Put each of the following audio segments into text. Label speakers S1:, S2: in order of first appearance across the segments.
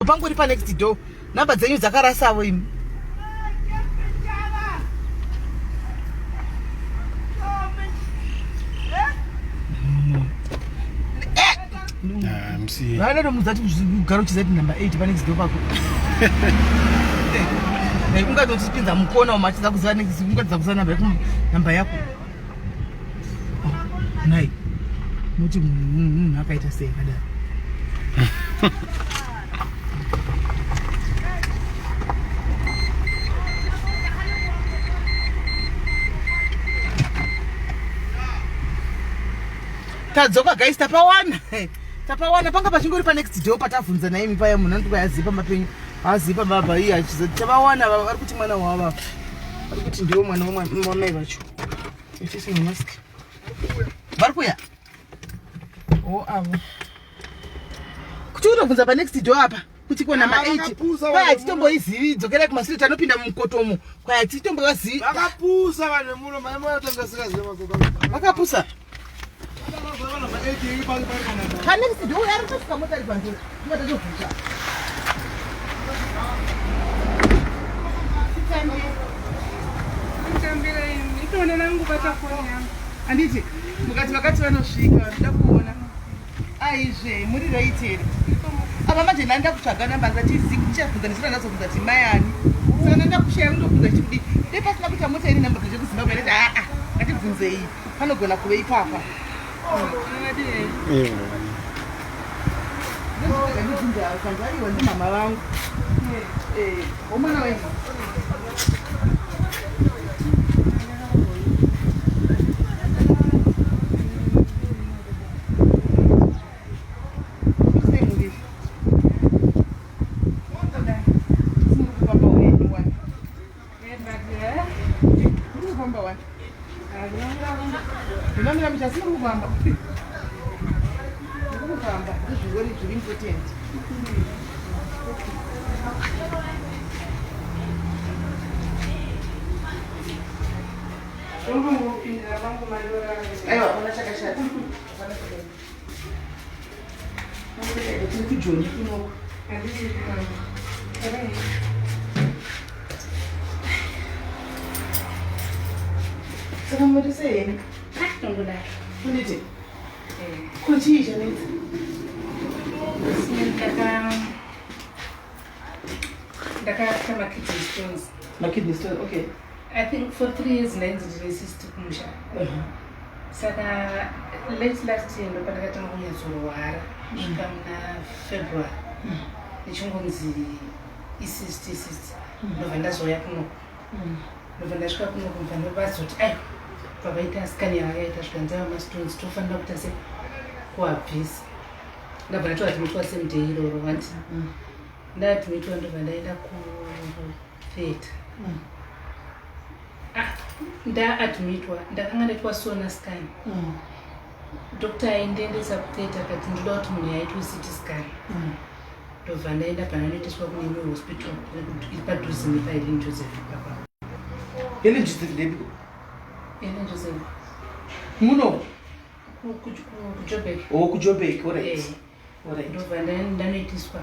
S1: pangori pa next door namba dzenyu dzakarasawo imi vana nomuzati ugaro chizati namba 8 pa next door pako ungatotipinza mukona umatiza kuziva next ungatidza kuziva namba yako nai muti munhu akaita sei kadaro tadzoka guys tapawana panga pachingori pa next door patavhunza naimi paya munhu anoti kwayazipa mapenyu azipa baba iye achizoti tapawana vari kuti mwana wava vari kuti ndiwo mwana wamai vacho ifisina mask vari kuya avo kuti unobvunza pa next door apa kuti ko namba 8 kwaya titomboizivi dzokera kumasiro tanopinda mumukotomo kwaya titombovazivi
S2: vakapusa vanhu vemuno
S1: vakapusa next door ari kusvika motari panze tingatatovuka anditi mukati vakati vanosvika varida kuona aizve muri roitere apa manje ndanda kutsvaga namba ngatizivi kuti chavhunza nesina ndazobvunza ti mai ani saka ndanda kushaya kundobvunza chikudi dei pasina kuita mota iri namba dzekuzimbabwe ndati ngatibvunzei panogona kuve ipapa ndibvunzaiwa ndimama vangu omwana wenyu kidney stone. Okay.
S3: I think for 3 years lens resist kumusha. Saka late last year ndo patakatanga kunyatsorwara kusvika muna February. Ndichongonzi isist ndobva ndazoya kuno. Ndobva ndasvika kuno kubva ndobazoti pavaita scan yakaita zvikanzava mastones tofanira kuita se kuabvisa. Ndabva ndatoadmitwa same day iroro wanti. Ndaadmitwa ndobva ndaenda kutheta. Ndaadmitwa ndakanga ndaitwa sona scan. Doctor aindiendesa kutheta akati ndoda kuti munhu yaitwa CT scan. Ndobva ndaenda panonoitiswa kune imwe hospital iri padhuze nepaHelen Joseph papa.
S1: Helen Joseph ndepi?
S3: Helen Joseph
S1: muno
S3: kuJoburg.
S1: kuJoburg, alright.
S3: Ndobva ndanoitiswa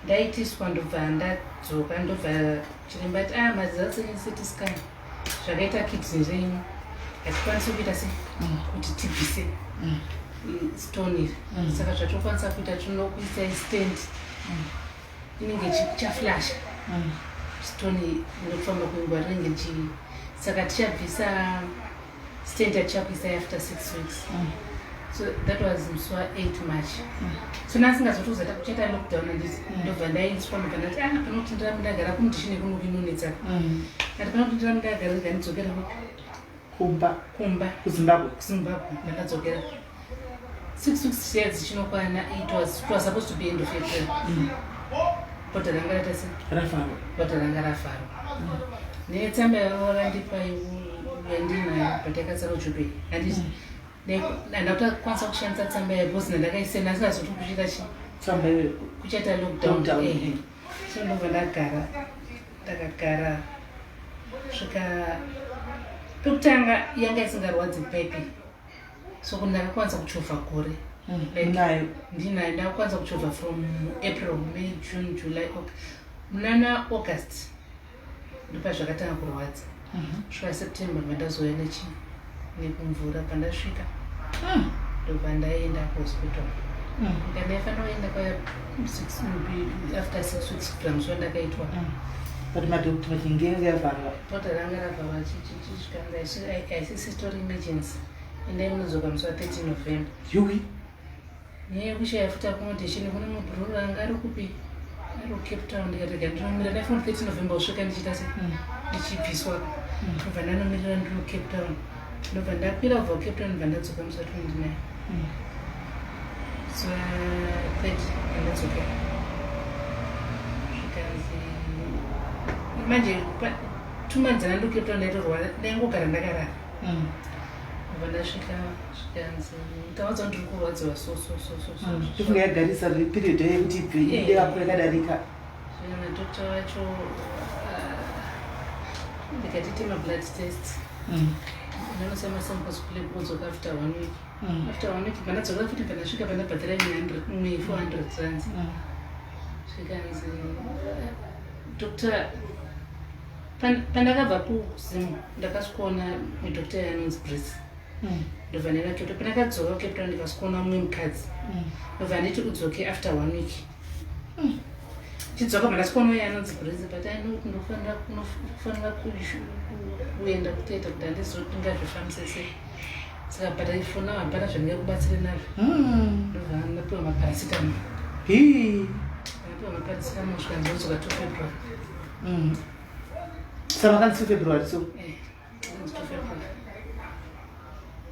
S3: ndaitiswa ndobva ndadzoka ndobva chiremba ati maziso enyu CT scan zvakaita kidney renyu hatikwanisi kuita se kuti tibvise stone iri saka zvatokwanisa kuita tinokuisai stent inenge chaflasha stone inofamba kwenguva rinenge saka tichabvisa stent yatichakuisai after 6 weeks. So that was musi wa8 March. So nasingazotozata kuchata lockdown andisi ndobva ndaiswa ndobva ndati panoti ndiramba ndagara kumudhishini kunovinonetsaka ati panoti ndiramba ndagara rega ndidzokera kumba
S1: kuZimbabwe
S3: ndakadzokera 6 weeks shares chinokwana. It was supposed to be end of April. Bhodha ranga ratase bhodha ranga rafarwa netsamba yavandipa yandinayo but yakasara uJoburg handiti ndakwanisa kushandisa tsamba yebhosi ndakaisena asingazoti kuchita
S1: tsamba
S3: kuchata lockdown. So ndobva ndakagara svika pekutanga yanga isingarwadzi pepi so kuti ndakakwanisa kuchovha gore ndinayo ndakwanisa kuchovha from April, May, June, July, munana August ndopa zvakatanga kurwadza. Shuka September mandazouya nekumvura pandasvika ndobva ndaenda kuhospital. Ndaifanira kuenda kwaya after 6 weeks kutamswa ndakaitwa.
S1: But madhokota vachinge yavharwa.
S3: Bota ranga ravharwa chichikanza haisisi tori emergency. Endai munodzoka musi wa13 November.
S1: Yuwi?
S3: Nyaya yekushaya futa accommodation kune mabhururu anga ari kupi? Ari kuCape Town. Ndikati ndinomira ndaifanira 13 November kusvika ndichiita se ndichibviswa. Ndobva ndanomirira ndiri kuCape Town. Ndobva ndakwira kubva kuCape Town ndobva ndadzoka musi wa29. So 30 ndadzoka. Zvikanzi manje 2 months ndiri kuCape Town ndaitorwara ndaingogara ndakarara. Vandasvika zvikanzi tawadza ndiri kurwadziwa so.
S1: Ndifunga yagarisa period yekuti ide yakure kadarika.
S3: Zvino doctor wacho ndikatite blood test. Ndanosema samples kule kudzoka after 1 week. After 1 week pandadzoka futi pandasvika pandabhadhara 400 rands. Zvikanzi doctor pandakabva kuZim ndakasvikaona mudhokota yanonzi Brice. Ndobva ndakatoto pandakadzoka kuCape Town ndikasvikaona mumwe mukadzi. Ndobva nditi udzoke after 1 week. Chidzoka pandasvikaona uyo anonzi Brice but ainoti ndofanira kuenda kutoita kuti handizoti ndingazvifambise sei. Saka pataifona hapana zvandingakubatsire nazvo. Ndobva ndapiwa maparacetamol. Ndapiwa maparacetamol kusvika ndodzoka 2 February.
S1: Saka kanzi 2 February so.
S3: 2 February.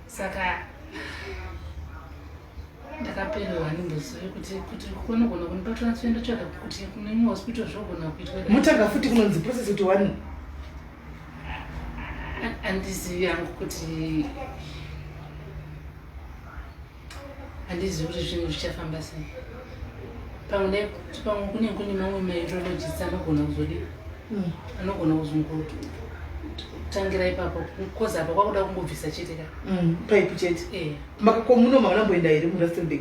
S3: Saka ndakapererwa nimbozive kuti kunogona kunipatora toenda tsvaga kuti kune imwe hospital zvogona kuitwa.
S1: Mutanga futi kunonzi process kuti 1.
S3: Handizivi yangu kuti handizivi kuti zvinhu zvichafamba sei. Pamwe kune mamwe maurologists anogona kuzodi anogona kuzongotangira ipapo koza apa kwakuda kungobvisa chete ka
S1: pipe chete. Muno maunamboenda here muRustenburg?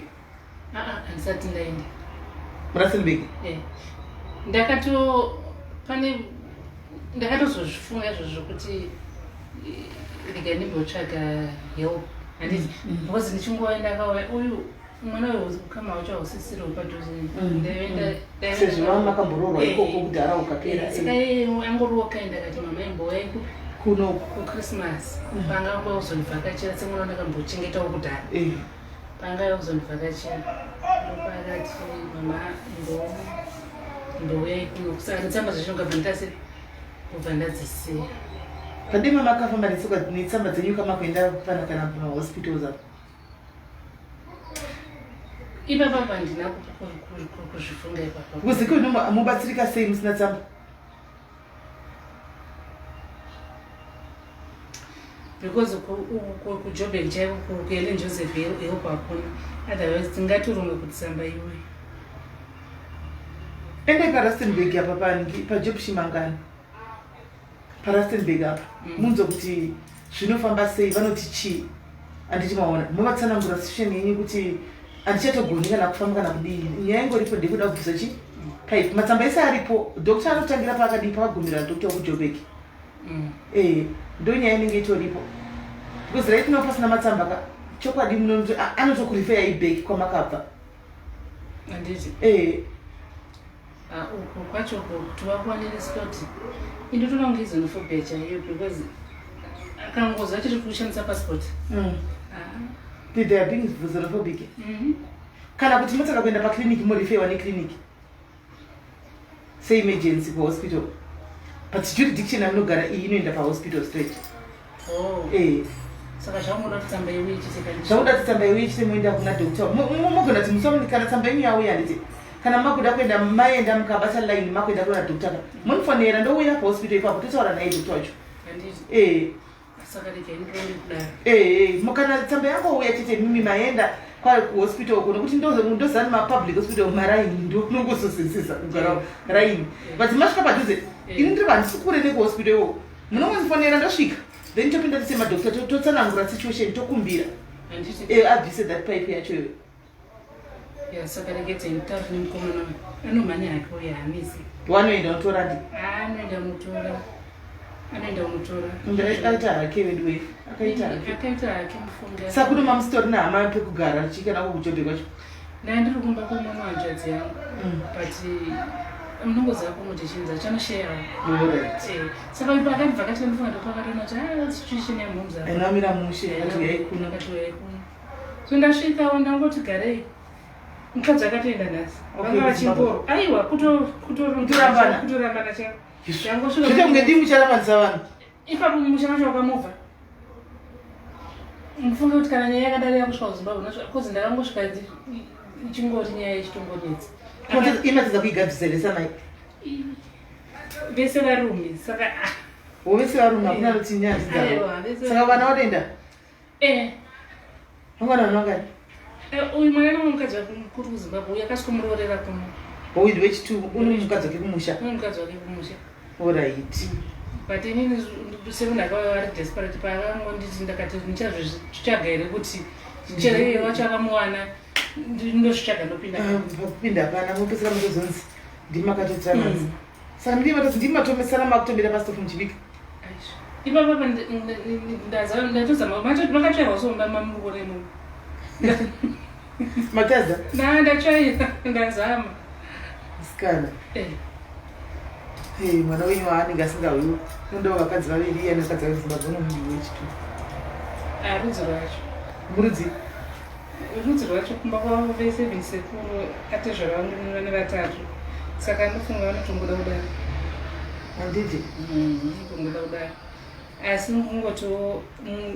S3: Handisati ndaenda
S1: muRustenburg.
S3: ndakatozozvifunga izvozvo kuti rega ndimbotsvaga help handiti because ndichingoenda kauya uyu mwana wekama wacho hausisiriwo padhuze
S1: sezvo makambororwa ikoko kudhara ukapera.
S3: Saka angoriwo kaenda kati mama imbouya
S1: kuno
S3: kuChristmas panga uzondivhakachira semwana ndakambochengetawo kudhara panga uzondivhakachira ndopakati mama imbouya ikuno kusaka netsamba zvacho ngabva nditase kubva ndadzisiya.
S1: Pandima makafamba netsamba dzenyu kama kuenda kana pamahospitals apo?
S3: Ipapa pandina kuzvifunga ipapa.
S1: Kuziko mubatsirika sei musina tsamba?
S3: Because kuJoburg chaivo kuHelen Joseph help hakuna. Otherwise tingatirunga kuti tsamba iwe.
S1: Ende paRustenburg apa paJob Shimangani. PaRustenburg apa. Munzo kuti zvinofamba sei vanoti chi? Anditi maona. Muvatsanangura situation yenyu kuti andichatogoni kana kufamba kana kudini. Nyaya ingoripo ndikuda kubvisa chi? Pipe matsamba ese aripo. Doctor anotangira pakadii pakagumira doctor kuJoburg. Ndo nyaya inenge itoripo. Because right now pasina matsamba ka chokwadi munonzi anotokurifeya iback kwamakabva.
S3: Anditi. Uko kwacho kuti wakwanire slot. Indotona ngizonofobia chaiyo because akangoza chiri kushandisa passport.
S1: Did they being xenophobic? Kana kuti mutaka kuenda pa clinic morifewa ne clinic. Say emergency for hospital. But jurisdiction anogara inoenda pa hospital straight.
S3: Saka zvamunoda kutsamba iwe chisekani.
S1: Zvamunoda kutsamba iwe chisemoenda kuna doctor. Mugona kuti musomuni kana tsamba yenyu yauya nditi. Kana makuda kuenda maenda mukabasa line makuenda kuna doctor. Munifonera ndouya pa hospital ipapo totaura naye doctor wacho.
S3: Saka ndikendro kudaro.
S1: Mukana tsamba yako uya chete mimi maenda kwa hospital kuno kuti ndozani ma public hospital maraini ndo nongososensisa kugara raini. But masvika padhuze ini ndiri vandisukure ne hospital yo. Munongozifonera ndasvika. Then topinda tise madoctor totsanangura situation tokumbira. Abvise that pipe yacho.
S3: ya saka regete mtafu nimkomana anomanya hako ya amizi
S1: wanoenda utora ndi
S3: anoenda mutora
S1: akaita hake wedwe akaita
S3: hake mufunga
S1: saka kuno mamustori nahama pekugara chikana kukuchode kwacho
S3: ndiri kumba kumwana wanjadzi yangu but munongoziva kumoti chinza chanoshera saka ipo akabva akati ndifunga ndopakatona kuti situation yamhomza
S1: ainamira mushe kati yaikuna
S3: so ndasvikawo ndangoti garei mukadzi akatoenda nhasi vanga vachingoro aiwa kutorambana
S1: changosunge ndi mucharamanisa vanhu
S3: ipapo musha macho wakamovha mufunge kuti kana nyaya yakadari yakusvika kuzimbabwe kozi ndakangosvika ichingori nyaya yechitongonetsi
S1: imatidza kuigadzisirisa mai
S3: vese varume saka
S1: vese varume hakuna kuti nyaya saka vana vatoenda vangana vanongani
S3: uyu mwana nomukadzi wake kuri kuzimbabwe uyu akasvikomurorera kuno
S1: uyu wechitu une mukadzi wake kumusha oright
S3: but inini semunhu akauya vari desperate paakangonditi ndakati ndichazvitsvaga here kuti chero wacho akamuwana ndinozvitsvaga
S1: ndopinda hapana mopesera mutozonzi ndimakatotsananzi saka ndimatomesana makutombera pastofu muchivika
S3: ipapapa ndatozama makatsvairwa somba mamurukoremo
S1: mataza
S3: ndatsvaira ndazama
S1: sikana mwana wenyu waanenge asingauyu unondawo vakadzi vaviri iye nakadzi vazimbabwe unomunhu wechitu
S3: rudzi rwacho rudzi rwacho kumba kwavo vese visekuru atezvavangu vatatu saka ndofunga vanotongoda kudaro
S1: handiti
S3: tongoda kudaro asi kungotiwo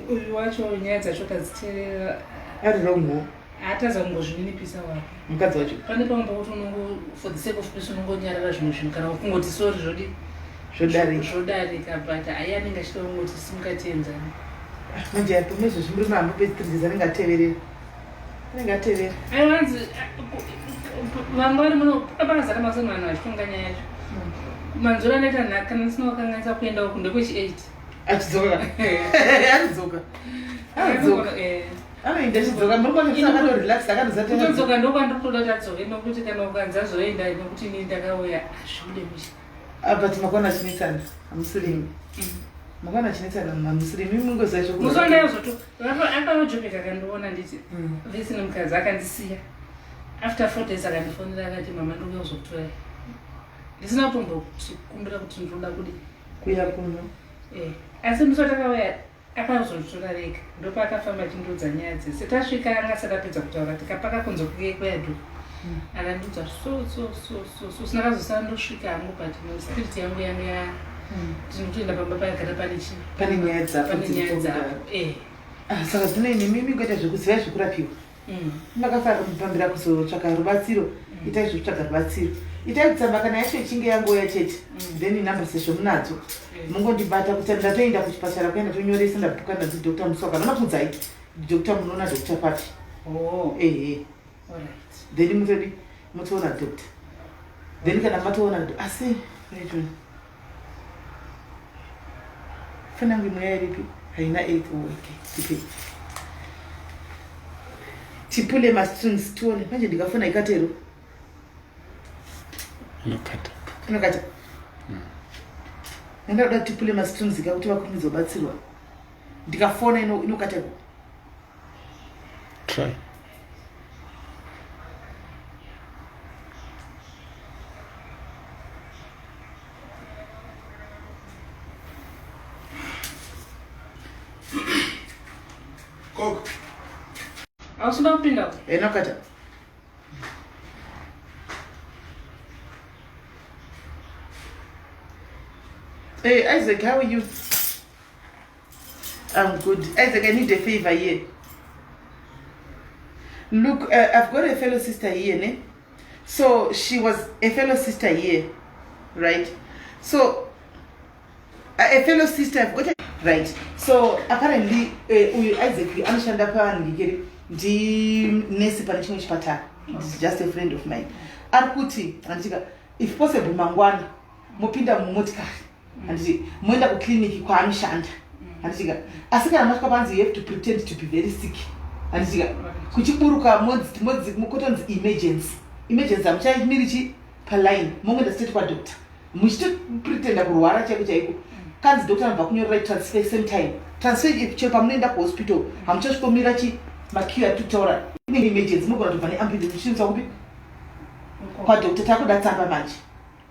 S3: uyu wacho nyaya dzacho tadziteerera
S1: ari romho
S3: haataza kungozvininipisa wako
S1: mukadzi wacho
S3: pane pamwe pakuti unongo for the sake of peace unongonyarara zvimwe zvinhu kana kungoti sori zvodarika but ai anenge achida kungoti simukatienzani
S1: manje yapomezvo zvimuri mahamba pe3 anenge ateverera
S3: aiwanzi vamwe vari muno pakazara masana vanhu vachitonganya yacho manzuro anoita nhaka kana ndisina wakanganisa kuendawo kunde kwechi8
S1: achidzoka anoenda achidzoka murikonaakarelax
S3: akadzoka ndokwandotoda kuti adzoke nokuti kana ukanzi azoenda nekuti ini ndakauya zviude musha
S1: but makwana achinetsana hamusirimi makwana achinetsana hamusirimi
S3: musondayozoto akayojopeka akandiona nditi visi nomukadzi akandisiya after 4 days akandifonera akati mama ndouya kuzokutora ndisina kutombokutiikumbira kuti ndinoda kudi
S1: kuya kuno
S3: asi muso takauya akazozvitora rega ndopa akafamba achindudza nyaya dzese tasvika anga asati apedza kutaura tikapaka kunze kwedhu akandudza so sinakazosara ndosvika hangu but spirit yangu yanga ndinotoenda pamba payagara
S1: pane nyaya dzako saka zvino ini mimi ngoita zvekuziva zvekurapiwa makafara mupambira kuzotsvaka rubatsiro itai zvokutsvaga rubatsiro itai kutsamba kana yacho ichinge yangoya chete then number session munadzo mungondibata kuti ndatoenda kuchipatara kuenda tonyoresa ndabhuka ndanzi dr musoka vanokudzai dr munoona dr papi then mutodi mutoona doctor then kana matoona asi fanange mweya iripi haina 8 tipule mastrings tuone manje ndikafuna ikatero inokata ndinoda tipule mastrings ikakuti vakumidza kubatsirwa ndikafona inokatero
S2: try
S3: ausida kupinda
S1: inokata Hey Isaac, how are you? I'm good. Isaac, I need a favor here. Look, I've got a fellow sister here, ne? So she was a fellow sister here, right? So a fellow sister, I've got a right. So apparently, Isaac, anoshanda pangikeri ndi nesi pane chimwe chipatara. Just a friend of mine. Arikuti, antika, if possible, mangwana, mupinda mumotikari. Anditi moenda ku clinic kwa amshanda anditi asi kana masvika panzi you have to pretend to be very sick handisika kuchiburuka modzi mukotonzi emergency amuchaimirichi paline mongoenda straight kwadoctor muchitopretenda kurwara chaiko chaiko kanzi doctor anobva kunyorera transfer same time transfer chero pamunoenda kuhospital hamuchasvikomira makiu atitaura inenge emergency munogona kutobva neambulance muchisvisa kupi kwadoctor takuda tsamba manje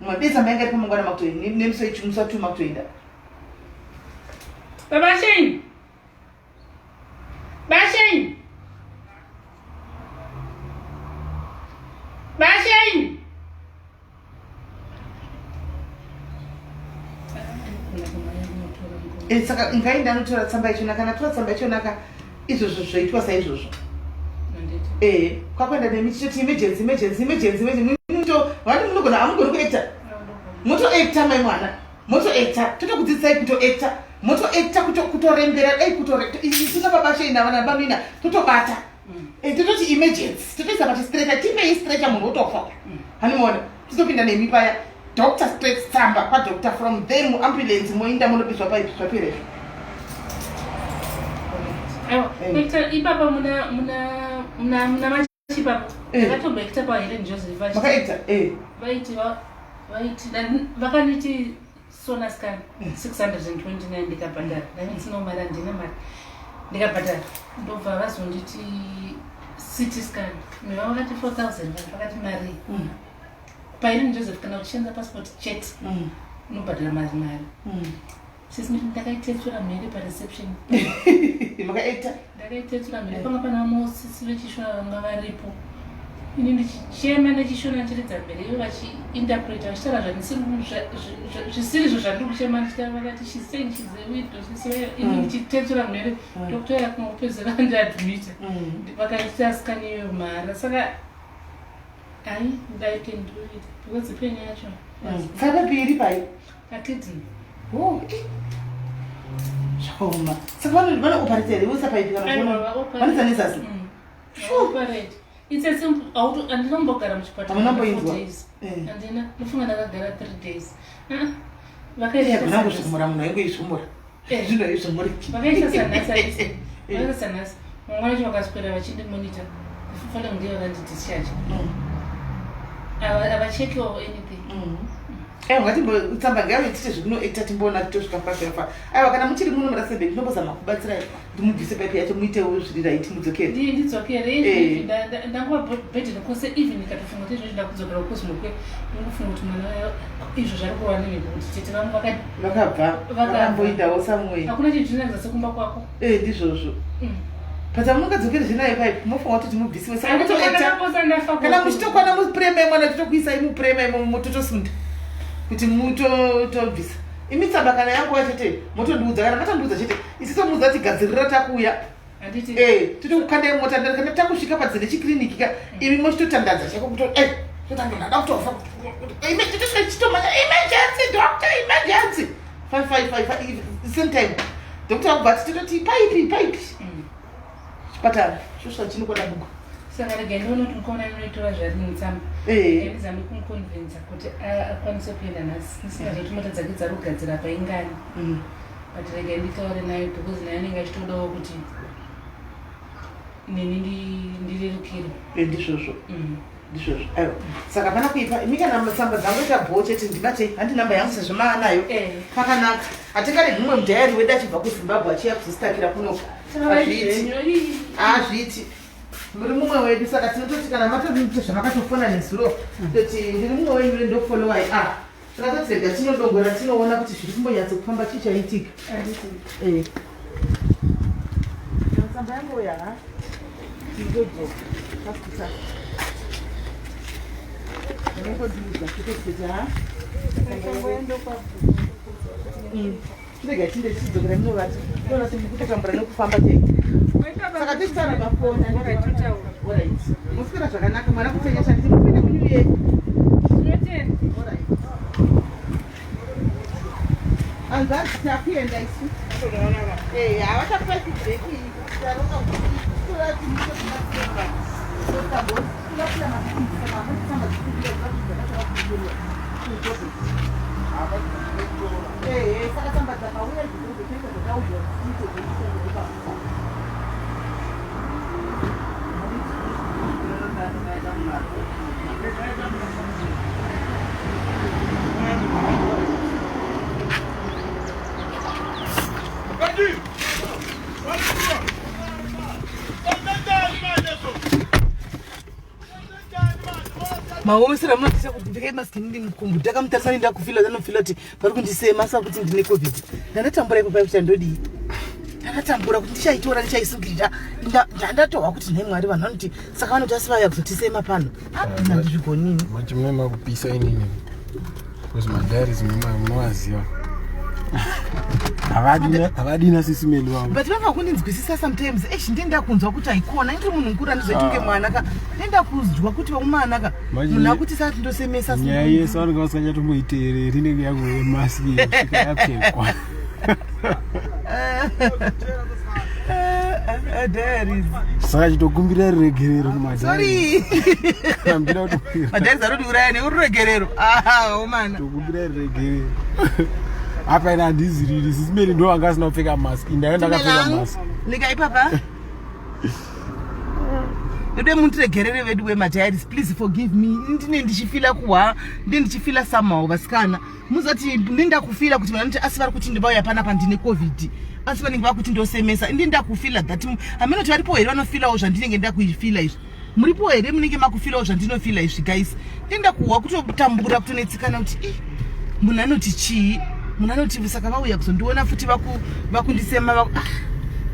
S1: mabesa mainga ari pamangwana makutoenda nemusa 2 makutoenda
S3: Bashing! Bashing! Bashing!
S1: saka ngaenda anotora tsamba yachona kana tora tsamba yachonaka izvozvo zvoitwa saizvozvo kwakuenda nemichitoti emergency vati munogona hamugoni kuacta motoacta mai mwana motoacta totokudzidzisai kutoacta motoacta kutorembera dai kutoisina babashaina vana bamina totobata tototi emergency totoisa pati strecha timei strecha munhu otofa hanimona titopinda nemi paya doctor straight tsamba kwadoctor from there muambulance moinda munopiswa paipiswa perezvo
S3: ipapa muna machipapo akatomboekta pahelen joseph
S1: makaacta
S3: vaiti vakaniti sona scan 629 ndikabhadhara ndaitsino mari handina mari ndikabhadhara ndobva vazonditi city scan meva vakati 4000 vakati mari paini joseph kana uchenza passport chet unobhadhara mari sisi ndakaitetsura mhere pareception
S1: makaacta
S3: ndakaitetsura mhere panga pana mosisi vechishona vanga varipo ini ndichichema nechishona chiridza mberi ivo vachiinterpreta vachitaura zvisiri zvandiri kuchema ndichitaura vakati shiseni chizewido ini ndichitetsura mhere tokutoera kumapedzera ndiadmita vakaita skani iyoyo mara saka hai I can do it because pain yacho
S1: saka piri pai
S3: akidney
S1: zvakaoma saka vanooperatea here usapaitika vanozanezasi
S3: operate it's a simple auto andinombogara muchipatara
S1: amunamboinzwa
S3: andina nofunga ndakagara 3 days
S1: vakaizvomura munhu ainge izvomura zvino izvomuri
S3: vakaisa sanhasi mangwana cho vakaswera vachindimonita fale ndiye vakandidischarge avachekiwo anything
S1: ngatimbotsamba ngavetite zvekunoacta timboona titosvika pafa aiwa kana muchiri muno murasebe ndinombozama kubatsirai ndimubvise paipi yacho muitewo zviri raiti mudzokere
S3: ndidzokere ndanguva bhedheni kwose even ikatofunga kuti izvozvo ndakudzokera kukozimokwe ndingofunga kuti mwana izvo zvari kuwa nemhiko kuti tete vangu
S1: vakabva vakamboindawo samwei
S3: hakuna chinhu chinoanza sekumba kwako
S1: ndizvozvo pata munongadzokere zvinaye paipi mofunga kuti mubvisiwe kana muchitokwana mupurema imwana totokuisai mupurema imo mototosunda kuti mutobvisa imi tsamba kana yanguva chete motondiudza kana matondiudza chete isitomuudza tigadzirira takuuya titokukandai mota kana takusvika padzine chikliniki ka imi mochitotandadza chako totandonada kutofa chitomanya emergency doctor emergency 555 same time doctor akubvati tototi paipi chipatara chosva chinokona buku
S3: saka rega ndionoti mukaona inoitora zvari mutsamba ndizame kumukonvenza kuti akwanise kuenda nhasi nisingazoti mota dzake dzari kugadzira paingani but rega nditaure nayo because nayo anenge achitodawo kuti nini ndirerukire
S1: ndizvozvo aiwa saka pana kuipa imi kana matsamba dzangu ita bho chete ndibate handi namba yangu sezvo maanayo pakanaka hatingari mumwe mudhayari wedu achibva kuzimbabwe achiya kuzositakira kunoku azviti muri mumwe wedu saka tinototi kana matoti zvamakatofona nezuro toti ndiri mumwe wenyu rendofolowai tingatoti rega tinodongora tinoona kuti zviri kumbonyatsokufamba chichaitika matsamba yangu ya ingodzo kakuta ndinongodziudza kutotita chirega chinde chichidzokera minovati inoona timukutotambura nekufamba tei saka tichitara mafoni musikira zvakanaka mwana kutenyesha ndimupinde munyuye anzati akuenda isu havachapaikibreki saka tsamba dzakauya zvidoko zvinoita zvakauya maomesera munotisa kuti ndipfeke maski ndiri mukumbu ndakamutarisa nenda kufila zanofila kuti vari kundisema saka kuti ndine covid ndandatambura ipo paikuti ndodii ndandatambura kuti ndichaitora ndichaisungirira ndandatohwa kuti nhai mwari vanhu vanoti saka vanoti asivaya kuzotisema pano handizvigonini
S2: machimwe makupisa inini because madharis munowaziva havadina SIS MELLY wangu
S1: but vanga kundinzwisisa sometimes ndenda kunzwa kuti haikona indiri munhu mukuru andizoiti kunge mwanaka ndenda kuzwa kuti vakumanaka munhu akuti sati ndosemesa
S2: nyaya yese vanonga vasingachatomboiteereri inenge yangu maski yasvika yapfekwa saka chitokumbira ruregerero
S1: madharis aroti uraya neruregerero omana
S2: tokumbira ruregerero apa ina handiziriri SIS MELLY ndo vanga asina kupfeka maski ndaenda ndakapfeka maski
S1: lika ipapa ndode mundiregerere vedu wemadhairis please forgive me ndine ndichifila kuhwa ndine ndichifila somehow vasikana muzati ndinda kufila kuti vanoti asi vari kuti ndivauya panapa ndine covid asi vanenge vakuti ndosemesa ndinda kufila that haminoti varipo here vanofilawo zvandinenge nda kuifila izvi muripo here munenge makufilawo zvandinofila izvi guys ndinda kuhwa kutotambura kutonetsikana kuti munhu anoti chii munhu anoti saka vauya kuzondiona futi vakundisema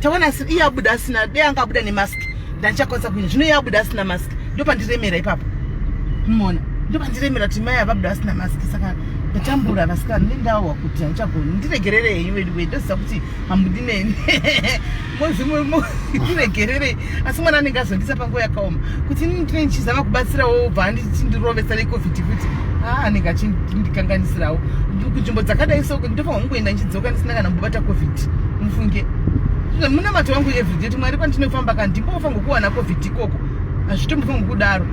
S1: taona iye abuda asina dei angabuda nemaski ndandichakwanisa kuita zvino iye abuda asina maski ndopandiremera ipapo mona ndopandiremera kuti mai avabuda asina maski saka ndatambura vasikana nendawa kuti handichagoni ndiregererei wedu ndoziva kuti hamudineni ndiregererei asi mwana anenge azondisa panguva yakaoma kuti ndine ndichizama kubatsirawo bva ndichindirovesa necovid kuti anenge achindikanganisirawo kunzvimbo dzakadai soko ndofanwa kungoenda ndichidzoka ndisina kana mbobata covid mufunge muna mato wangu everyday kuti mwari pandinofamba kana ndimbofanwa kuwana covid ikoko hazvitombofanwa kudaro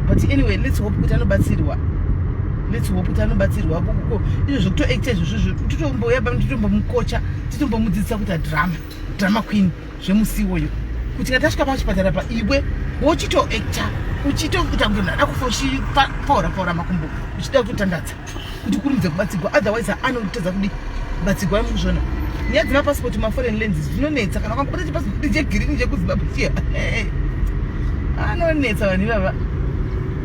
S1: but anyway let's hope kuti anobatsirwa koko izvo zvekutoacta izvozvo titomboyaba titombomukocha titombomudzidzisa kuti drama queen zvemusiwoyo kuti katasvika pachipatara pa iwe wochitoacta uchitoita kuti ndada kufa uchipaura makumbo uchida kutotandadza kuti kurumidze kubatsirwa otherwise anotedza kudi kubatsirwa muzvona nyaya dzemapasipoti maforeign lenses zvinonetsa kana kwangobata chipasipoti chegirini chekuzimbabwe anonetsa vanhu ivava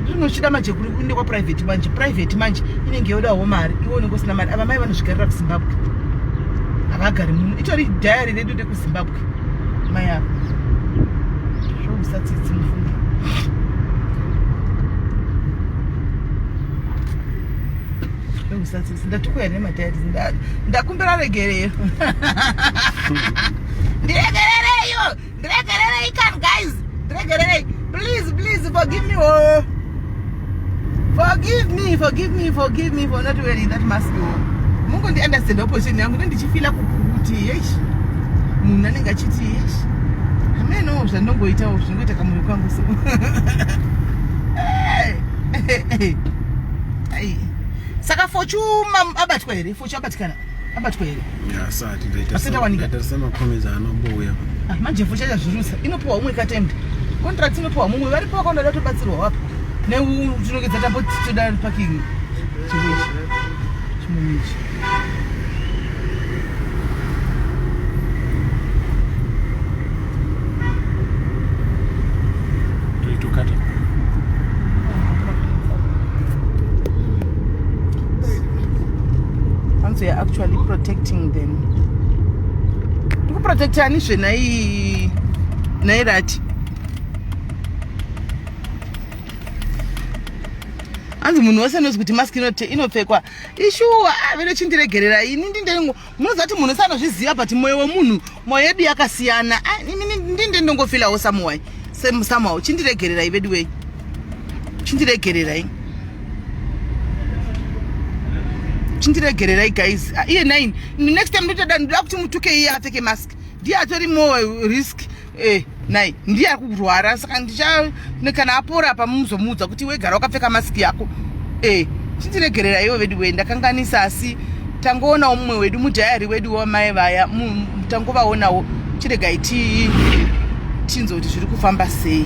S1: zvinochida manje kuri kuinde kwaprivate manje inenge yodawo mari iwe unenge usina mari ava mai vanozvigarira kuzimbabwe havagari muno itori dhayari redu rekuzimbabwe mai avo zvousadzidzi mufunga zvousadzidzi ndatukuya nemadhayari ndakumbira regerero ndiregererei can guys ndiregererei please forgive me forgive me for not wearing that mask mungu ndi understand opposition yangu ndichifila kuti munhu anenge achiti ameno zvandongoitawo zvingoita kamuri kwangu so saka fochuma abatwa here abatkana
S2: yasati ndaita makomeza anombouya
S1: manje fochacha zvirusa inopiwa umwe katemda contract inopiwa mumwe varipo vakaonda tobatsirwa wapo neutinogedza tambotoda parking chiwechi chimomichi
S2: toitokata
S1: once you're actually protecting them ndikuprotectanizve nairati hanzi munhu wese anozi kuti maski inopfekwa ishuwa venochindiregerera ini munozati munhu sanozviziva but mwoyo wemunhu mwoyo yedu yakasiyana ndinde ndongofilawo somehow chindiregererai vedu wei chindiregererai guys iye 9 next time ndoda kuti mutuke iye apfeke mask ndiye atori more risk nai ndiye ari kurwara saka kana apora apa muzomuudza kuti wegara wakapfeka maski yako chindiregerera iwo vedu wei ndakanganisa asi tangoonawo mumwe wedu mudhayari wedu wamai vaya tangovaonawo chiregai tinzo kuti zviri kufamba sei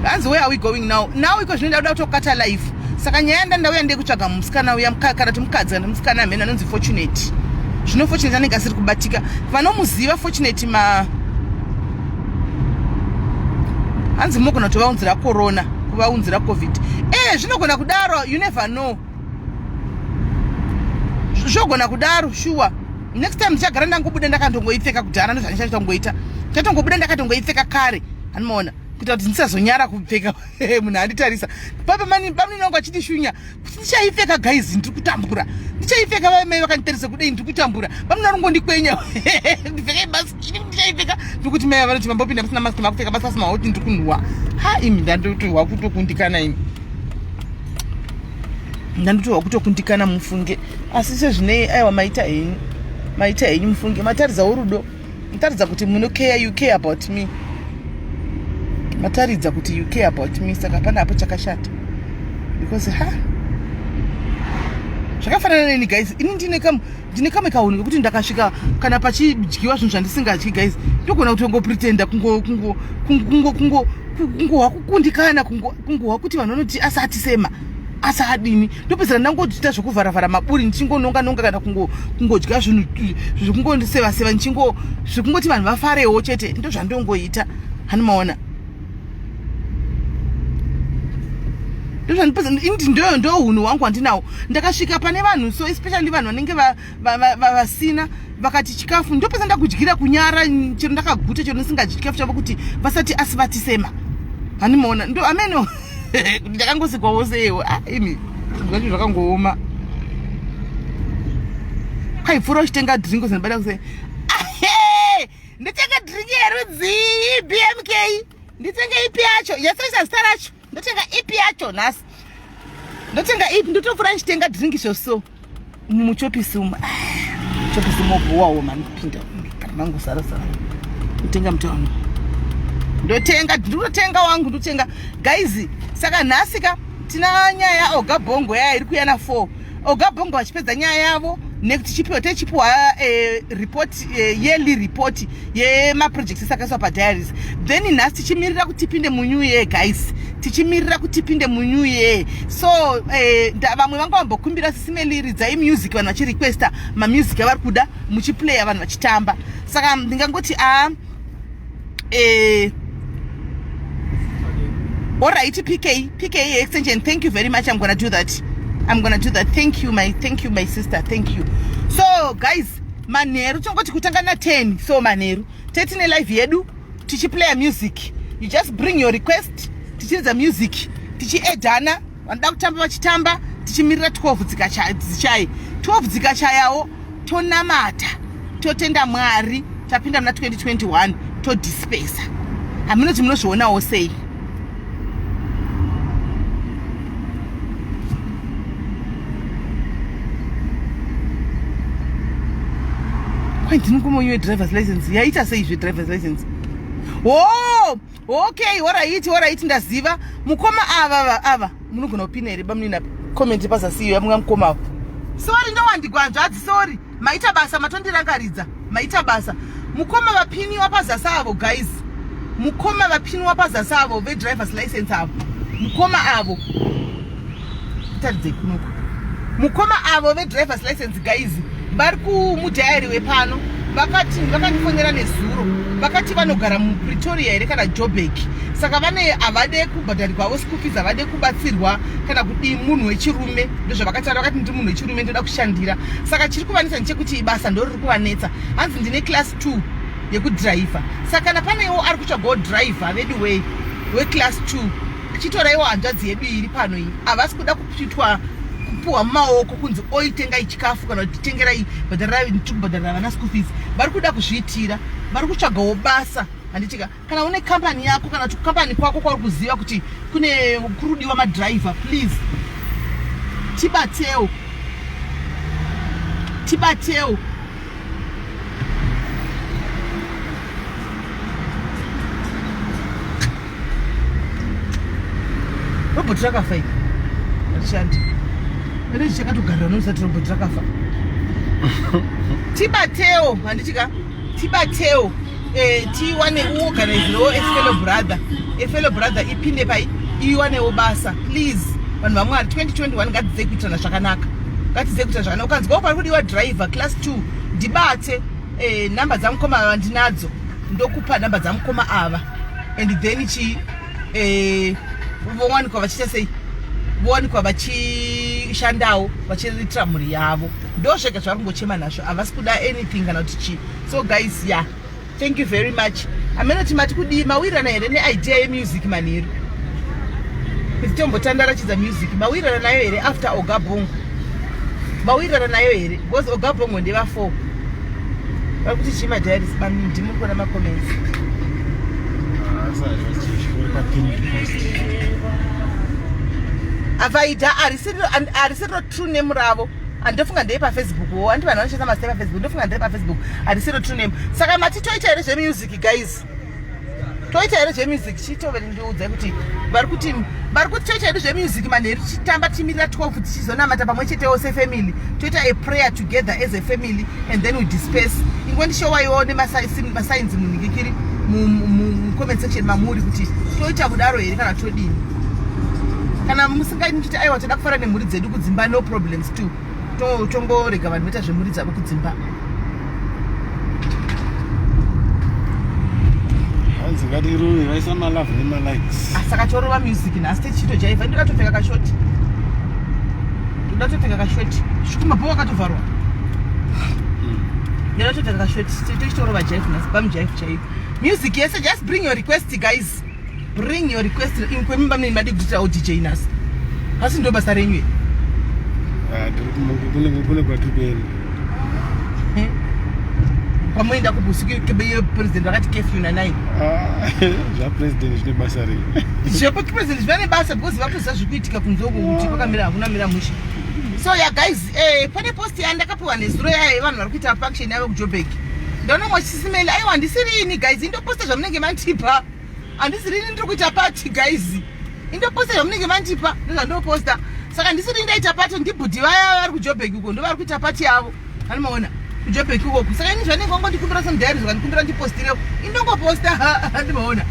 S1: hanzi where are we going now iko zvinoda kuda kutokata life saka nyaya ndandauya ndei kutsvaga musikana uya kana kuti mukadzi kana musikana amene anonzi fortunate zvino fortunate anenge asiri kubatika vanomuziva fortunate hanzi mogona tovaunzira corona kuvaunzira covid. Zvinogona kudaro, you never know. Zvogona kudaro, sure. Next time ndichagara ndangobuda ndakangongoipfeka kudhara ndozvandichatongoita. Ndatongobuda ndakatongoipfeka kare. Anoona kuti ndisazonyara kupfeka munhu anditarisa. Papa mani nongo achiti shunya. Ndichaipfeka guys, ndiri kutambura. Ndichaipfeka mai vakanditarisa kudai ndiri kutambura. Pamwe nongondikwenya. Ndipfeke mask, ndichaipfeka. Ndikuti mai vanoti vambopinda musina mask makupfeka basa smauti ndiri kunhuwa. Imi ndandoti wakutokundikana imi. Ndandoti wakutokundikana mufunge. Asi sezvine aiwa maita henyu mufunge. Mataridza urudo. Mataridza kuti you care about me. Mataridza kuti you care about me. Saka pana apo chakashata. Because zvakafanana neni guys. Ini ndine kame kauni kuti ndakasvika kana pachidyiwa zvinhu zvandisingadyi guys. Ndogona kutongopretenda kungo wakukundikana kungo wakuti vanhu vanoti asatisema. Asadini ndopezera ndangoita zvokuvharavhara maburi ndichingononga kana kungodya zvinhu zvekungondiseva zvekungoti vanhu vafarewo chete ndo zvandongoita hanimaona ndo hunhu hwangu handinawo ndakasvika pane vanhu so especially vanhu vanenge vasina vakati chikafu ndopeza ndakudyira kunyara chero ndakaguta chero ndisingadyi chikafu chavo kuti vasati asivatisema hanimaona ndo ameno ndakangosikwawo sewo imi zvacho zvakangooma kwaipfuura uchitenga dringi zinobada kuse nditenga dringi yerudzi BMK nditenga ipi yacho yasoisa zita racho ndotenga ipi yacho nhasi ndotenga ipi ndotopfuura ndichitenga dringi zvoso muchopisi umu chopisi mobowawo mani kupinda mangosarasara ndotenga mutono ndotenga wangu ndotenga guys. Saka nhasika tina nyaya yaogabhongo yaya iri kuyana 4 ogabhongo vachipedza nyaya yavo tichipiwa report yearly report yemaprojects akaiswa padiaries then nhasi tichimirira kuti tipinde munew year guys tichimirira kuti tipinde munew year so vamwe vanga vambokumbira SISMELLY ridzai music vanhu vachirequesta mamusic avari kuda muchiplaya vanhu vachitamba saka ndingangoti all right, PK extension. Thank you very much. I'm gonna do that. Thank you, my sister. Thank you. So, guys, maneru chongoti kutanga na 10. So maneru. Tetine live yedu. Tichi play music. You just bring your request. Tichi the music. Tichi edana. Wanda kutamba wachitamba. Tichi mirira 12 zikachai. 12 zikachayao. Tonamata. Totenda mwari. Tapinda mna 2021. To dispensa. Aminoti mnoshona osei. Ndinokumonyo driver's license yaita sei driver's license. Oh, okay, alright ndaziva mukoma ava munogona kupina here bamnina comment pasasiyo yamwe mukoma. Sorry ndowandigwanzvadzi sorry maita basa matondirangaridza maita basa mukoma vapini wapazasi avo guys mukoma vapini wapazasi avo ve driver's license avo mukoma avo taridze kunuko mukoma avo ve driver's license guys vari kumudhayari wepano vakandifonera nezuro vakati vanogara mupretoria here kana joburg saka vane havade kubhadharirwawo school fees havade kubatsirwa kana kudi munhu wechirume ndozvavakataura vakati ndiri munhu wechirume ndoda kushandira saka chiri kuvanetsa ndechekuti basa ndo riri kuvanetsa hanzi ndine class 2 yekudhiraivha saka kana panewo ari kutsvagawo dhiraivha vedu weclass 2 achitoraiwo hanzvadzi yedu iri pano iyi havasi kuda kupuwa mumaoko kunzi oitengai chikafu kana kutitengerai bhadharira vana school fees vari kuda kuzviitira vari kutsvagawo basa handitika kana une kambani yako kana kuti kambani kwako kwauri kuziva kuti kurudiwa madhiraivha please tibatewo robhoti rakafa iri rishandi ene chakatogarira nousati robhoti rakafa tibatewo handitika tibatewo tiwane uorganizewo efellow brother ipinde pai iwanewo basa please vanhu vamwe ari 2021 ngatize kuitirana zvakanaka ukanzwawo pari kudiwa driver class 2 ndibate nhamba dzamukoma ava ndinadzo ndokupa nhamba dzamukoma ava and then vowanikwa vachiita sei vowanikwa vachishandawo vachiriritira mhuri yavo ndo zvega zvavari kungochema nazvo havasi kuda anything kana kuti chii. So guys, yeah, thank you very much. Amenoti mati kudii mawirirana here neidea yemusic manheru kuti tombotandaratidza music mawirirana nayo here after ogabongo mawirirana nayo here because ogabongo ndeva 4 vari kuti chii madhairis bamindi muri kuona macomments avaida arisiro true name ravo andofunga ndei pafacebook andi vanhu vanoshanda masai pafacebook ndofunga ndei pafacebook arisiro true name. Saka mati toita here zvemusic guys, toita here zvemusic chitoveri ndiudza kuti vari kuti toita here zvemusic manheru tichitamba timirira 12 tichizonamata pamwe chetewo sefamily toita a prayer together as a family and then we disperse. ingondishowaiwo nemasainzi munhingikiri mucomment section mamuri kuti toita kudaro here kana todini. Kana musingaini kuti aiwa toda kufara nemhuri dzedu kudzimba no problems too, tongorega vanhu voita zvemhuri dzavo kudzimba.
S2: Zingadiruwe vaisa malove nemalikes.
S1: Saka torova music nhasi tichitojaivha ndingatopfeka kashoti shukumabho akatovharwa ndingatopfeka kashoti tichitorova jive nhasi pamujive chaivo. Music yese just bring your request guys, bring your request. Kwemimba mneni madi kuitirawo DJ nhasi asi ndo basa renyu
S2: kune kwatikuenda
S1: pamoenda kubusukipresident vakati kefyu na9
S2: zvapresident zvine basa rei
S1: zvepresident zvane basa because vakuziva zvikuitika kunzoko kuti pakamira hakuna mira musha. So yeah guys, pane post yandakapiwa nezuro yayo vanhu vari kuita faction yavo kuJoburg ndonomwa chisimeli aiwa handisirini guys indoposta zvamunenge mantipa handisirini ndiri kuita party guys indoposta zvamunenge mantipa ndozvandoposta. Saka ndisiri ndaita party ndibhudhi vaya vari kuJoburg uko ndo vari kuita party yavo vanomaona kuJoburg uko. Saka ini zvanenge vangondikumbira somudhairis vakandikumbira ndipostirewo indongoposta andimaona.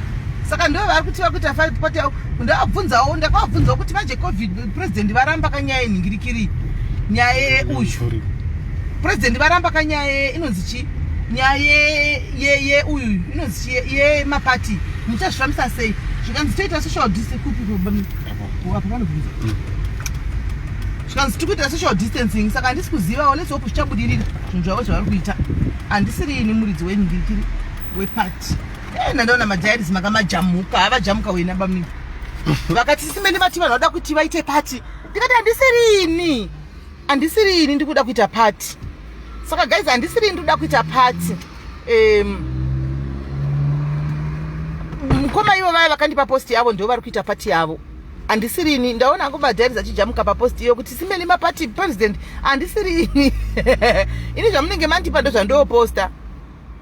S1: Saka ndo vari kuti vakuita party yavo ndavabvunzawo ndakavabvunzawo kuti manje covid president varamba kanyaya yenhingirikiri nyaya yeuyu president varamba kanyaya inonzi chi nyaya yeuyu inonzi chi yemapati muchazvifambisa sei zvikanzi toita social distancing zvikanzi tikuita social distancing. Saka handisi kuzivawo let's hope zvichabudirira zvinhu zvavo zvavari kuita. Handisirini muridzi wenhingirikiri wepati nandaona madhairis makamajamuka havajamuka wena bamini vakati simeni mati vanhu vada kuti vaite pati ndikati handisirini ndikuda kuita pati. Saka guys handisirini ndikuda kuita pati. Mukoma ivo vaya vakandipa posti yavo ndo vari kuita pati yavo handisirini. Ndaona angu madhairis achijamuka paposti iyo kuti simeni mapati president handisirini ini zvamunenge mandipa ndo zvandooposta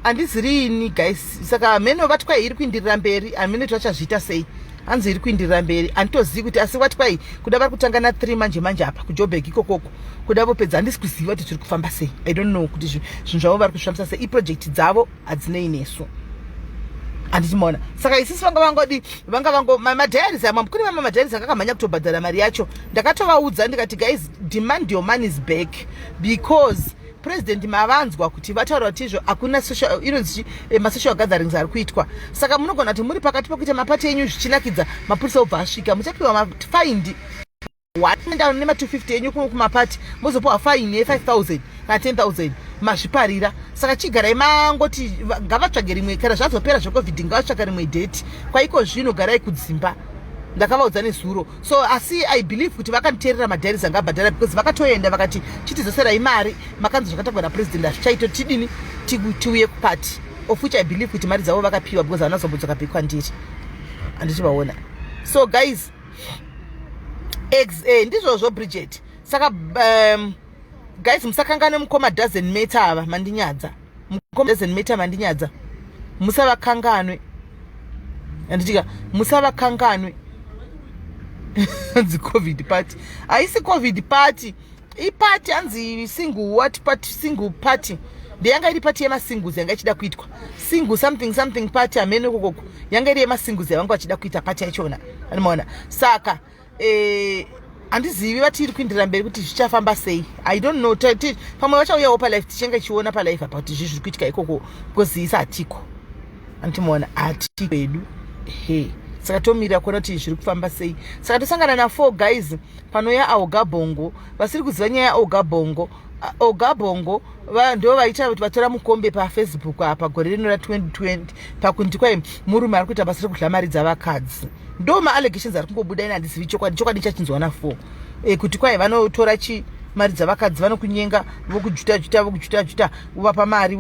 S1: handisirini guys. Saka meno vati kwai iri kuindirira mberi hamene vachazviita sei hanzi iri kuindirira mberi handitozivi kuti asi vati kwai kuda vari kutanga na3 manje apa kuJoburg ikokoko kuda vopedza handisi kuziva kuti zviri kufamba sei. I don't know kuti zvinhu zvavo vari kuzvifambisa sei iprojekti dzavo hadzinei nesu handichimaona. Saka isisi madhairis ama kune vamwe madhairis akakamhanya kutobhadhara mari yacho ndakatovaudza ndikati guys demand your money is back because president mavanzwa kuti vataura kuti izvo hakuna inonzi masocial gatherings ari kuitwa. Saka munogona kuti muri pakati pokuita mapati enyu zvichinakidza mapurisa obva asvika muchapiwa mafaindi 1 nema250 enyu kumapati mozopiwa faini ye5,000 kana 10,000 mazviparira. Saka chigarai mangoti ngavatsvage rimwe kana zvazopera zvecovid ngavatsvaga rimwe date kwaiko zvino garai kudzimba ndakavaudza nezuro. So asi I believe kuti vakanditeerera madhairis anga abhadhara because vakatoenda vakati chitizoserai mari makanzi zvakatagwa napresident hazvichaito tidini tiuye kupati of which I believe kuti mari dzavo vakapiwa because havana zombodzoka bheki kwandiri handichivaona. So guys ndizvozvo Bridget. Saka guys musakangane mukoma doesn't matter ava mandinyadza mukoma doesn't matter mandinyadza musavakanganwe handitika musavakanganwe hanzi covid party haisi covid party ipati hanzi single party ndeyanga iri party yemasingles yanga ichida kuitwa single something party amene kokoko yanga iri yemasingles yavanga vachida kuita party yachona anomaona. Saka handizivi vati iri kuindira mberi kuti zvichafamba sei I don't know. Pamwe vachauyawo palife tichenga chiona palife apa kuti zviri kuitika ikoko because isa hatiko handimoona hatiko edu he saka tomira kuona kuti zviri kufamba sei. Saka tosangana na4 guys panoya augabongo vasiri kuziva nyaya yaugabongo. Ogabongo ndo vaita kuti vatora mukombe paFacebook apa gore rino ra2020 pakuti kwai murume ari kuita basa rekudlamaridza vakadzi. Ndo maallegations ari kungobuda ina handisivi chokwadi chachinzwa na4 kuti kwai vanotora maridza vakadzi vanokunyenga vokujuta vovapa mari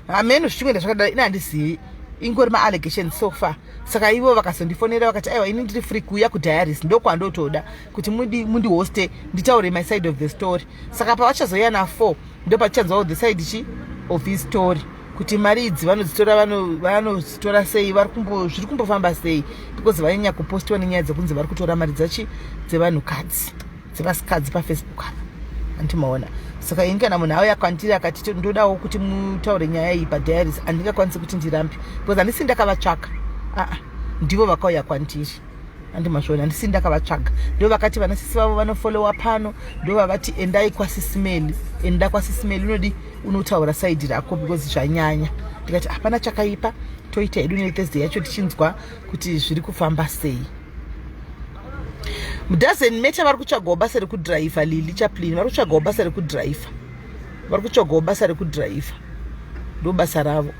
S1: ameno zvichingenda zvakadai ina handisivi ingori maallegations so far. Saka ivo vakazondifonera vakati aiwa ini ndiri free kuuya kudiaries ndokwandotoda kuti mundihoste nditaure my side of the story. Saka pavachazoya na4 ndo pachanzwawo the side of his story kuti mari idzi vanodzitora sei, zviri kumbofamba sei, because vanyanya kupostiwa nenyaya dzekunzi vari kutora mari dzevanhukadzi dzevasikadzi paFacebook apa andimaona. Saka ini kana munhu auya kwandiri akati ndodawo kuti mutaure nyaya iyi padiaries handingakwanisi kuti ndirambe because handisi ndakavatsvaka. Ndivo vakauya kwandiri andimazvona, handisi ndakavatsvaga. Ndo vakati vanasisi vavo vanofollowa pano, ndo vavati endai kwaSIS MELLY, enda kwaSIS MELLY unodi unotaura side rako because zvanyanya. Ndikati hapana chakaipa, toita hedu neThursday yacho tichinzwa kuti zviri kufamba sei. Doesn't matter vari kutsvagawo basa rekudhiraivha. Lily Chaplin vari kutsvagawo basa rekudhiraivha, ndo basa ravo.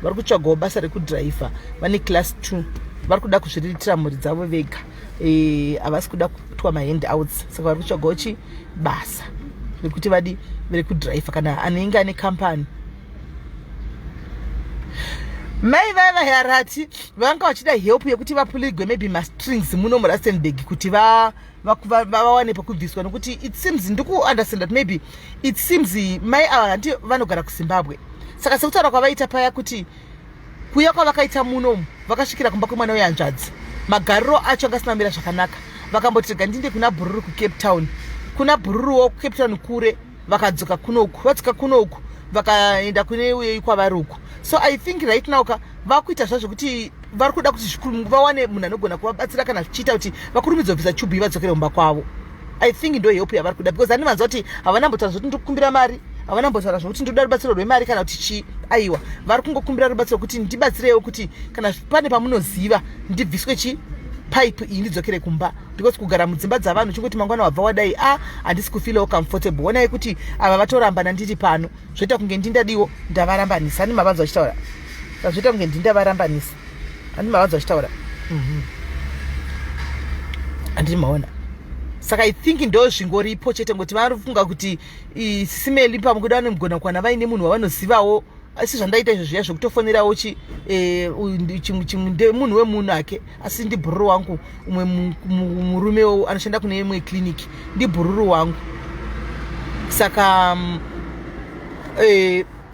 S1: Vari kutsvagawo basa rekudhiraivha, vane class 2, vari kuda kuzviriritira mhuri dzavo vega, havasi kuda kuitwa mahandouts. Saka vari kutsvagawo basa rekuti vadi rekudhiraivha kana anenge ane kambani. Mai Vane Harati vanga vachida help yekuti vapuligwe maybe mastrings muno muRustenburg kuti vawane pekubviswa, nokuti it seems ndikuunderstand that maybe it seems mai ava handi vanogara kuZimbabwe. Saka sekutaura kwavaita paya kuti kuya kwavakaita munomu vakasvikira kumba kwemwana wehanzvadzi, magariro acho angasinamira zvakanaka, vakamboti ndinde kuna bhururu kuCape Town, kuna bhururuwo kuCape Town kure, vakadzoka kunoku, vadzoka kunoku vakaenda kune uye kwavari uku. So I think right now vakuita zvazvo kuti vari kuda kuti vawane munhu anogona kuvabatsira kana zvichiita kuti vakurumidza kubvisa chubu vadzokere kumba kwavo. I think ndo help yavari kuda because handivanzwa kuti havana mbotaura zvokuti ndikukumbira mari, havana mbotaura zvokuti ndoda rubatsiro rwemari kana kuti aiwa, vari kungokumbira rubatsiro kuti ndibatsirewo kuti kana pane pamunoziva ndibviswe pipe iyi ndidzokere kumba, because kugara mudzimba dzavanhu chingoti mangwana wabva wadai handisi kufilawo comfortable. Onai kuti ava vatorambana ndiri pano zvoita kunge ndindadiwo ndavarambanisa. Handi mavanzwa vachitaura zvoita kunge ndindavarambanisa, handi mavanzwa vachitaura handiri maona. Saka I think ndo zvingoripo chete ngoti vari kufunga kuti SIS MELLY pamukuda vanomugona kuwana vaine munhu wavanozivawo. Asi zvandaita izvo zviya zvokutofonerawo munhu wemunhu ake, asi ndibhururu wangu umwe murume anoshanda kune imwe kliniki, ndibhururu wangu. Saka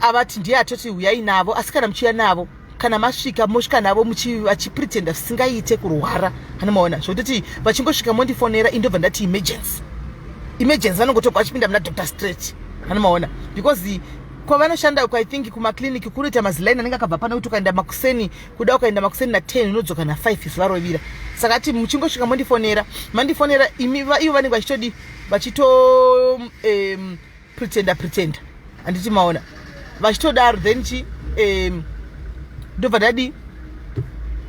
S1: avati ndiye atoti uyai navo, asi kana muchiya navo kana masvika mosvika navo vachipretenda zvisingaite kurwara, hanomaona zvokutoti vachingosvika mondifonera indobva ndati emergency vanongotobva vachipinda muna Dr. Straight, hanomaona because kwavanoshanda uko I think kumakliniki kunoita mazilaini anenge akabva pano kuti ukaenda makuseni kuda ukaenda makuseni na10 unodzoka na5 varovira. Saka ati muchingosvika mandifonera ivo vanenge vachitodi vachito pretenda handiti maona vachitodaro then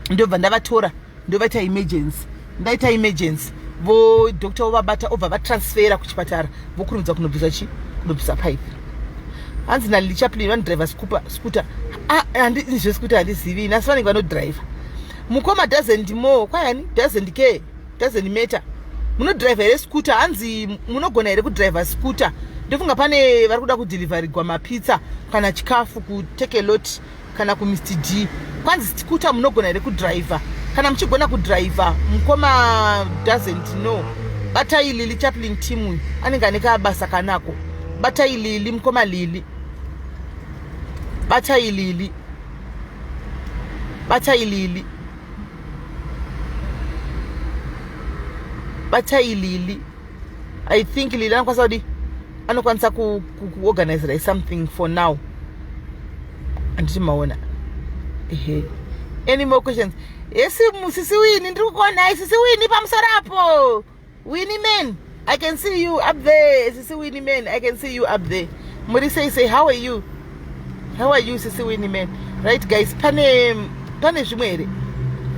S1: ndobva ndavatora ndovaita emergency, ndaita emergency doctor vovabata obva vatransfera kuchipatara vokurumidza kunobvisa pipe. Hanzi naLily Chaplin vanodriva scooter. Scooter handizivi, nasi vanenge vanodriva. Mukoma doesn't more, kwayani doesn't care, doesn't matter. Munodriva here scooter, hanzi munogona here kudriva scooter. Ndofunga pane vari kuda kudeliverirwa mapizza kana chikafu kuteke lot kana kuMr D. Kwanzi scooter munogona here kudriva. Kana muchigona kudriva, mukoma doesn't know. Batai Lily Chaplin team anenge aneka basa kanako. Batai Lily, mukoma Lily. Batai Lily. I think Lily anokwanisa kuorganize something for now. Anditi maona. Any more questions? Yes, Sisi Winnie, ndikukuona Sisi Winnie pamusarapo. Winnie man, I can see you up there. Sisi Winnie man, I can see you up there. Muri say how are you? How are you Sisi Winnie man? Right guys, pane zvimwere.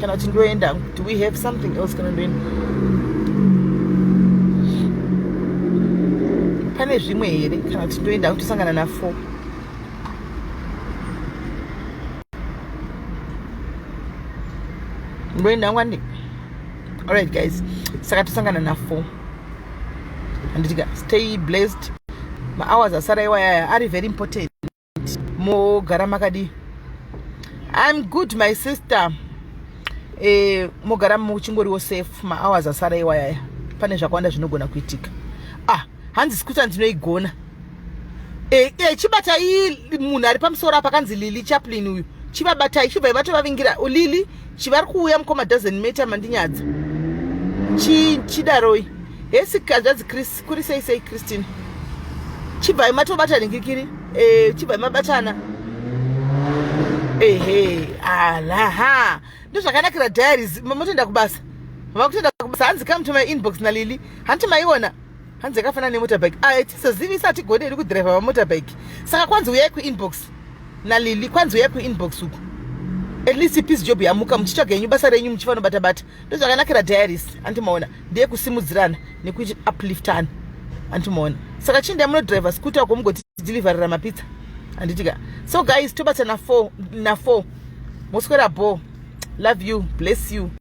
S1: kana kuti ndoenda. Do we have something else kana ndoenda? Pane zvimwe here kana kuti ndoenda kutosangana na 4. Ndoenda ngwani. Alright guys, saka tosangana na 4. Anditika stay blessed. My hours asara iwaya are very important. Mogara makadi. I'm good my sister. Mogara muchingoriwo safe. My hours asara iwaya. Pane zvakwanda zvinogona kuitika. Hanzi skuta ndinoigona. Chibatai munhu ari pamusoro apa kanzi Lily Chaplin uyu. Chivabatai chibva vatovavingira Lily chivari kuuya mukoma doesn't matter mandinyadza. Chidaroi. Hesikadzi Chris kuri sei Christine. Chibva matobata ndikiri. Chibva mabatana. Alaha. Ndozvakanakira diaries mamotenda kubasa. Vakutenda kubasa hanzi come to my inbox na Lily. Hanti maiona. Hanzi yakafana nemotorbike. Tisazivisa ati gode iri kudriver pamotorbike. Saka kwanzi uyai kuinbox na Lily kwanzi uyai kuinbox uku. At least peace job yamuka muchitsvaga yenyu basa renyu muchifana bata. Ndozvakanakira diaries. Antimaona. Ndiye kusimudzirana nekuti upliftana. Antimaona. Saka chinda munodriver scooter ko mungoti deliverera mapizza. Anditika. So guys, tobata na 4 Mosquera ball. Love you. Bless you.